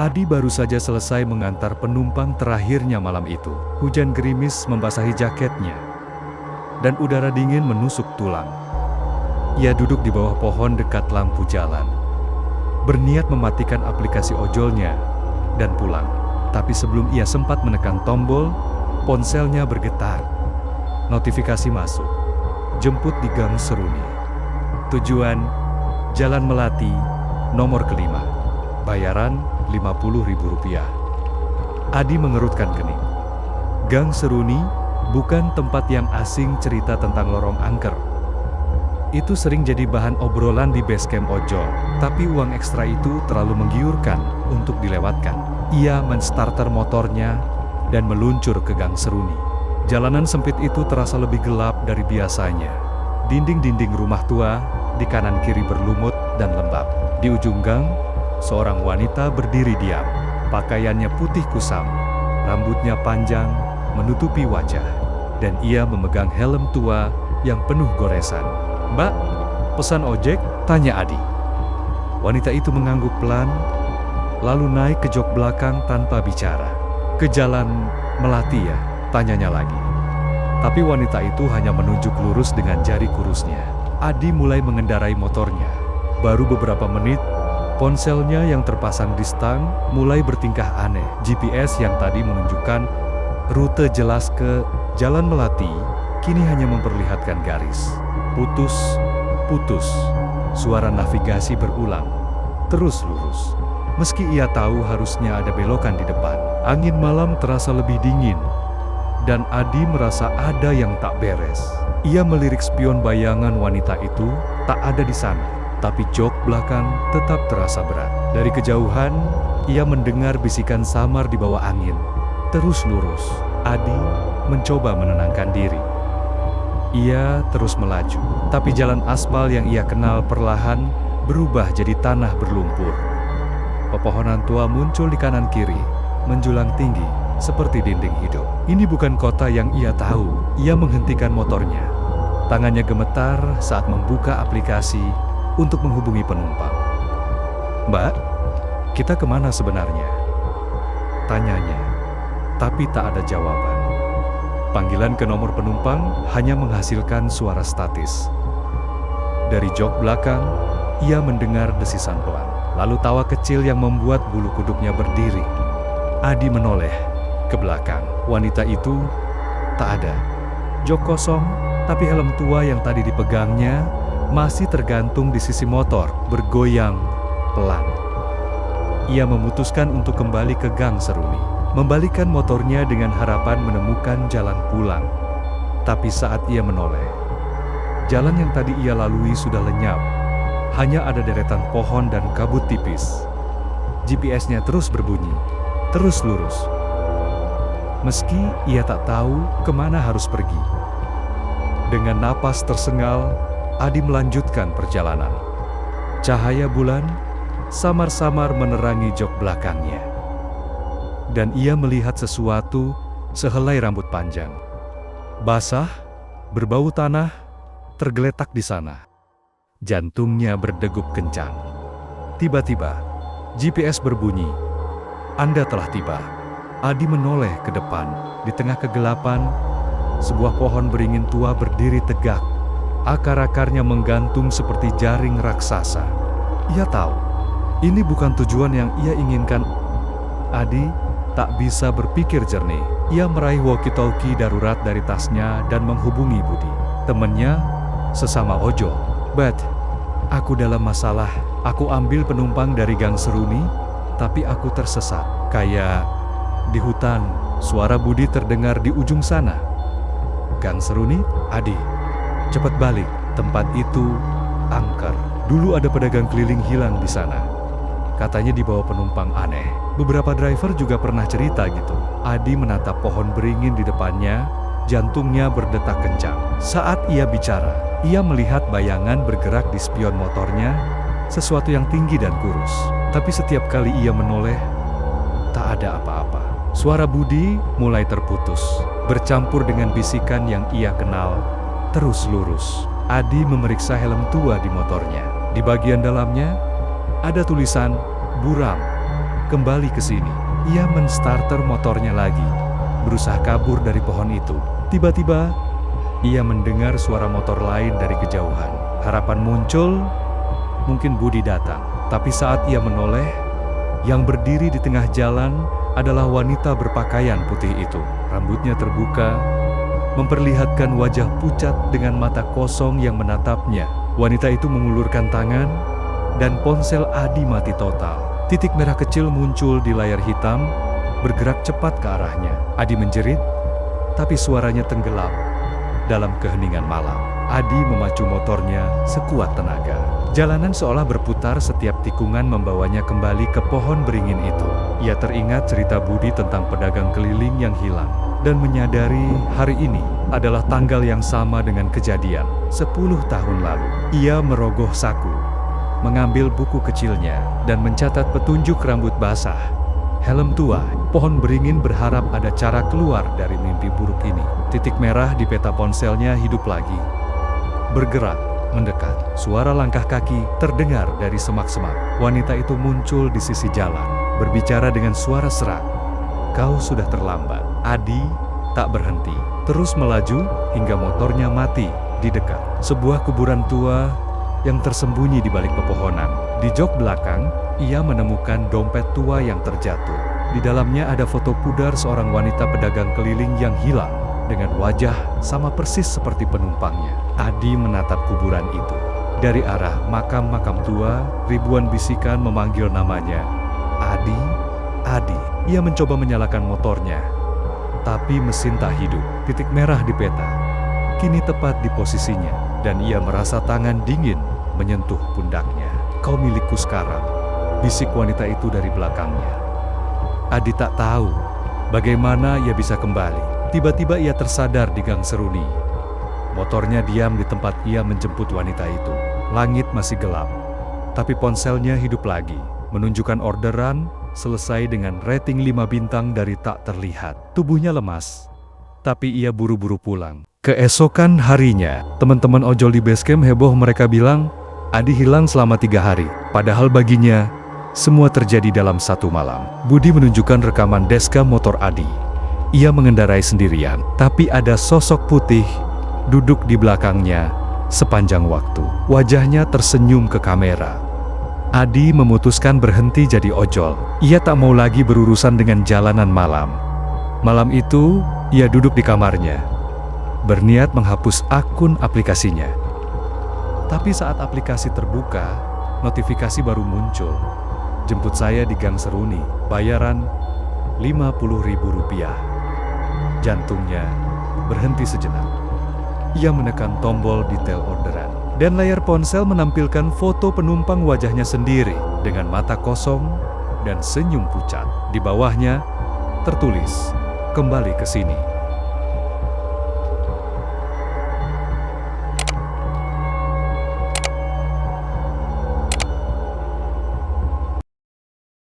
Adi baru saja selesai mengantar penumpang terakhirnya malam itu. Hujan gerimis membasahi jaketnya, dan udara dingin menusuk tulang. Ia duduk di bawah pohon dekat lampu jalan, berniat mematikan aplikasi ojolnya dan pulang. Tapi sebelum ia sempat menekan tombol, ponselnya bergetar. Notifikasi masuk. Jemput di Gang Seruni. Tujuan, Jalan Melati, nomor kelima. Bayaran Rp50.000. Adi mengerutkan kening. Gang Seruni bukan tempat yang asing cerita tentang lorong angker. Itu sering jadi bahan obrolan di base camp ojol, tapi uang ekstra itu terlalu menggiurkan untuk dilewatkan. Ia menstarter motornya dan meluncur ke Gang Seruni. Jalanan sempit itu terasa lebih gelap dari biasanya. Dinding-dinding rumah tua di kanan kiri berlumut dan lembab. Di ujung gang, seorang wanita berdiri diam. Pakaiannya putih kusam, rambutnya panjang menutupi wajah, dan ia memegang helm tua yang penuh goresan. "Mbak, pesan ojek?" tanya Adi. Wanita itu mengangguk pelan, lalu naik ke jok belakang tanpa bicara. "Ke Jalan Melati ya?" tanyanya lagi. Tapi wanita itu hanya menunjuk lurus dengan jari kurusnya. Adi mulai mengendarai motornya. Baru beberapa menit, ponselnya yang terpasang di stang mulai bertingkah aneh. GPS yang tadi menunjukkan rute jelas ke Jalan Melati, kini hanya memperlihatkan garis. Putus, putus. Suara navigasi berulang. Terus lurus. Meski ia tahu harusnya ada belokan di depan. Angin malam terasa lebih dingin, dan Adi merasa ada yang tak beres. Ia melirik spion bayangan wanita itu, tak ada di sana. Tapi jok belakang tetap terasa berat. Dari kejauhan, ia mendengar bisikan samar di bawah angin. Terus lurus. Adi mencoba menenangkan diri. Ia terus melaju, tapi jalan aspal yang ia kenal perlahan berubah jadi tanah berlumpur. Pepohonan tua muncul di kanan kiri, menjulang tinggi, seperti dinding hidup. Ini bukan kota yang ia tahu. Ia menghentikan motornya. Tangannya gemetar saat membuka aplikasi untuk menghubungi penumpang. "Mbak, kita kemana sebenarnya?" tanyanya, tapi tak ada jawaban. Panggilan ke nomor penumpang hanya menghasilkan suara statis. Dari jok belakang, ia mendengar desisan pelan, lalu tawa kecil yang membuat bulu kuduknya berdiri. Adi menoleh ke belakang. Wanita itu tak ada. Jok kosong, tapi helm tua yang tadi dipegangnya masih tergantung di sisi motor, bergoyang pelan. Ia memutuskan untuk kembali ke Gang Seruni, membalikkan motornya dengan harapan menemukan jalan pulang. Tapi saat ia menoleh, jalan yang tadi ia lalui sudah lenyap. Hanya ada deretan pohon dan kabut tipis. GPS-nya terus berbunyi, terus lurus. Meski ia tak tahu kemana harus pergi. Dengan napas tersengal, Adi melanjutkan perjalanan. Cahaya bulan samar-samar menerangi jok belakangnya. Dan ia melihat sesuatu sehelai rambut panjang. Basah, berbau tanah, tergeletak di sana. Jantungnya berdegup kencang. Tiba-tiba, GPS berbunyi. "Anda telah tiba." Adi menoleh ke depan. Di tengah kegelapan, sebuah pohon beringin tua berdiri tegak. Akar-akarnya menggantung seperti jaring raksasa. Ia tahu, ini bukan tujuan yang ia inginkan. Adi tak bisa berpikir jernih. Ia meraih walkie-talkie darurat dari tasnya dan menghubungi Budi, temannya sesama ojol. "Bud, aku dalam masalah. Aku ambil penumpang dari Gang Seruni, tapi aku tersesat. Kayak di hutan." Suara Budi terdengar di ujung sana. "Gang Seruni, Adi. Cepat balik, tempat itu angker. Dulu ada pedagang keliling hilang di sana. Katanya dibawa penumpang aneh. Beberapa driver juga pernah cerita gitu." Adi menatap pohon beringin di depannya, jantungnya berdetak kencang. Saat ia bicara, ia melihat bayangan bergerak di spion motornya, sesuatu yang tinggi dan kurus. Tapi setiap kali ia menoleh, tak ada apa-apa. Suara Budi mulai terputus, bercampur dengan bisikan yang ia kenal. Terus lurus. Adi memeriksa helm tua di motornya. Di bagian dalamnya, ada tulisan "Buram, kembali ke sini. Ia menstarter motornya lagi, berusaha kabur dari pohon itu. Tiba-tiba, ia mendengar suara motor lain dari kejauhan. Harapan muncul, mungkin Budi datang. Tapi saat ia menoleh, yang berdiri di tengah jalan adalah wanita berpakaian putih itu. Rambutnya terbuka, memperlihatkan wajah pucat dengan mata kosong yang menatapnya. Wanita itu mengulurkan tangan, dan ponsel Adi mati total. Titik merah kecil muncul di layar hitam, bergerak cepat ke arahnya. Adi menjerit, tapi suaranya tenggelam dalam keheningan malam. Adi memacu motornya sekuat tenaga. Jalanan seolah berputar, setiap tikungan membawanya kembali ke pohon beringin itu. Ia teringat cerita Budi tentang pedagang keliling yang hilang, dan menyadari hari ini adalah tanggal yang sama dengan kejadian 10 tahun lalu. Ia merogoh saku, mengambil buku kecilnya, dan mencatat petunjuk rambut basah, helm tua. Pohon beringin berharap ada cara keluar dari mimpi buruk ini. Titik merah di peta ponselnya hidup lagi, bergerak, mendekat. Suara langkah kaki terdengar dari semak-semak. Wanita itu muncul di sisi jalan, berbicara dengan suara serak. "Kau sudah terlambat." Adi tak berhenti, terus melaju hingga motornya mati di dekat sebuah kuburan tua yang tersembunyi di balik pepohonan. Di jok belakang, ia menemukan dompet tua yang terjatuh. Di dalamnya ada foto pudar seorang wanita pedagang keliling yang hilang, dengan wajah sama persis seperti penumpangnya. Adi menatap kuburan itu. Dari arah makam-makam tua, ribuan bisikan memanggil namanya. "Adi, Adi." Ia mencoba menyalakan motornya, tapi mesin tak hidup. Titik merah di peta kini tepat di posisinya, dan ia merasa tangan dingin menyentuh pundaknya. "Kau milikku sekarang," bisik wanita itu dari belakangnya. Adi tak tahu bagaimana ia bisa kembali. Tiba-tiba ia tersadar di gang seruni. Motornya diam di tempat ia menjemput wanita itu. Langit masih gelap, tapi ponselnya hidup lagi, menunjukkan orderan selesai dengan rating 5 bintang dari tak terlihat. Tubuhnya lemas, tapi ia buru-buru pulang. Keesokan harinya, teman-teman ojol di basecamp heboh. Mereka bilang, Adi hilang selama 3 hari. Padahal baginya, semua terjadi dalam satu malam. Budi menunjukkan rekaman dashcam motor Adi. Ia mengendarai sendirian, tapi ada sosok putih duduk di belakangnya sepanjang waktu. Wajahnya tersenyum ke kamera. Adi memutuskan berhenti jadi ojol. Ia tak mau lagi berurusan dengan jalanan malam. Malam itu, ia duduk di kamarnya, berniat menghapus akun aplikasinya. Tapi saat aplikasi terbuka, notifikasi baru muncul. "Jemput saya di Gang Seruni, bayaran Rp50.000. Jantungnya berhenti sejenak. Ia menekan tombol detail orderan, dan layar ponsel menampilkan foto penumpang wajahnya sendiri dengan mata kosong dan senyum pucat. Di bawahnya tertulis, "Kembali ke sini."